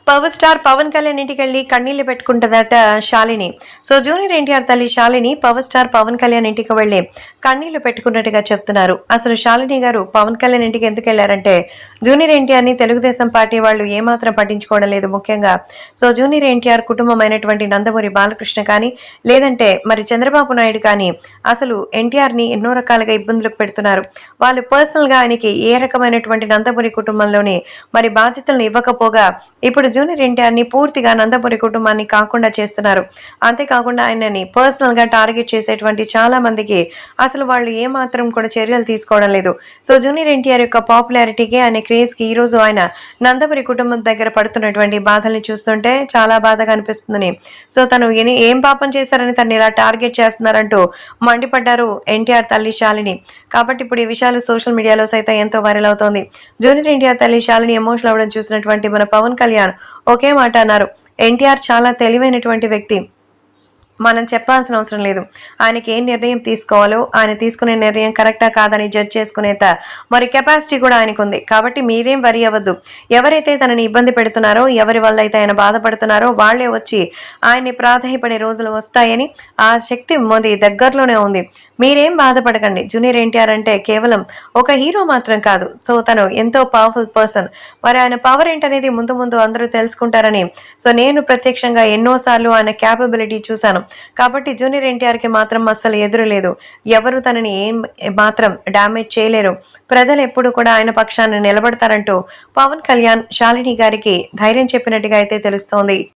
Power star Pawan Kalyan ఇంటికెళ్ళి కన్నీళ్లు పెట్టుకుంటుందట Shalini. So junior NTR తల్లి శాలిని పవర్ స్టార్ పవన్ కళ్యాణ్ ఇంటికి వెళ్లి కన్నీళ్లు పెట్టుకున్నట్టుగా చెప్తున్నారు. అసలు శాలిని గారు పవన్ కళ్యాణ్ ఇంటికి ఎందుకు వెళ్లారంటే, జూనియర్ ఎన్టీఆర్ ని తెలుగుదేశం పార్టీ వాళ్ళు ఏమాత్రం పట్టించుకోవడం లేదు. ముఖ్యంగా సో జూనియర్ ఎన్టీఆర్ కుటుంబం అయినటువంటి నందమూరి బాలకృష్ణ కానీ, లేదంటే మరి చంద్రబాబు నాయుడు కానీ అసలు ఎన్టీఆర్ ని ఎన్నో రకాలుగా ఇబ్బందులకు పెడుతున్నారు. వాళ్ళు పర్సనల్ గా ఆయనకి ఏ రకమైనటువంటి నందమూరి కుటుంబంలోని మరి బాధ్యతలను ఇవ్వకపోగా ఇప్పుడు జూనియర్ ఎన్టీఆర్ ని పూర్తిగా నందమూరి కుటుంబాన్ని కాకుండా చేస్తున్నారు. అంతేకాకుండా ఆయనని పర్సనల్ గా టార్గెట్ చేసేటువంటి చాలా మందికి అసలు వాళ్ళు ఏ మాత్రం కూడా చర్యలు తీసుకోవడం లేదు. సో జూనియర్ ఎన్టీఆర్ యొక్క పాపులారిటీకి, ఆయన క్రేజ్ కి ఈ రోజు ఆయన నందమూరి కుటుంబం దగ్గర పడుతున్నటువంటి బాధల్ని చూస్తుంటే చాలా బాధగా అనిపిస్తుందని, సో తను ఏం పాపం చేశారని తను ఇలా టార్గెట్ చేస్తున్నారంటూ మండిపడ్డారు ఎన్టీఆర్ తల్లి శాలిని. కాబట్టి ఇప్పుడు ఈ విషయాలు సోషల్ మీడియాలో సైతం ఎంతో వైరల్ అవుతోంది. జూనియర్ ఎన్టీఆర్ తల్లి శాలిని ఎమోషనల్ అవ్వడం చూసినటువంటి మన పవన్ కళ్యాణ్ ఒకే మాట అన్నారు, ఎన్టీఆర్ చాలా తెలివైనటువంటి వ్యక్తి, మనం చెప్పాల్సిన అవసరం లేదు. ఆయనకి ఏం నిర్ణయం తీసుకోవాలో, ఆయన తీసుకునే నిర్ణయం కరెక్టా కాదని జడ్జ్ చేసుకునేంత మరి కెపాసిటీ కూడా ఆయనకు ఉంది. కాబట్టి మీరేం వరి అవ్వద్దు. ఎవరైతే తనని ఇబ్బంది పెడుతున్నారో, ఎవరి వల్ల అయితే ఆయన బాధపడుతున్నారో వాళ్లే వచ్చి ఆయన్ని ప్రాధాయపడే రోజులు వస్తాయని, ఆ శక్తి మోదీ దగ్గరలోనే ఉంది. మీరేం బాధపడకండి. జూనియర్ ఎన్టీఆర్ అంటే కేవలం ఒక హీరో మాత్రం కాదు. సో తను ఎంతో పవర్ఫుల్ పర్సన్. మరి ఆయన పవర్ ఏంటనేది ముందు ముందు అందరూ తెలుసుకుంటారని, సో నేను ప్రత్యక్షంగా ఎన్నోసార్లు ఆయన క్యాపబిలిటీ చూశాను. కాబట్టి జూనియర్ ఎన్టీఆర్ కి మాత్రం అస్సలు ఎదురు లేదు. ఎవరు తనని ఏం మాత్రం డామేజ్ చేయలేరు. ప్రజలు ఎప్పుడు కూడా ఆయన పక్షాన్ని నిలబడతారంటూ పవన్ కళ్యాణ్ శాలిని గారికి ధైర్యం చెప్పినట్టుగా అయితే తెలుస్తోంది.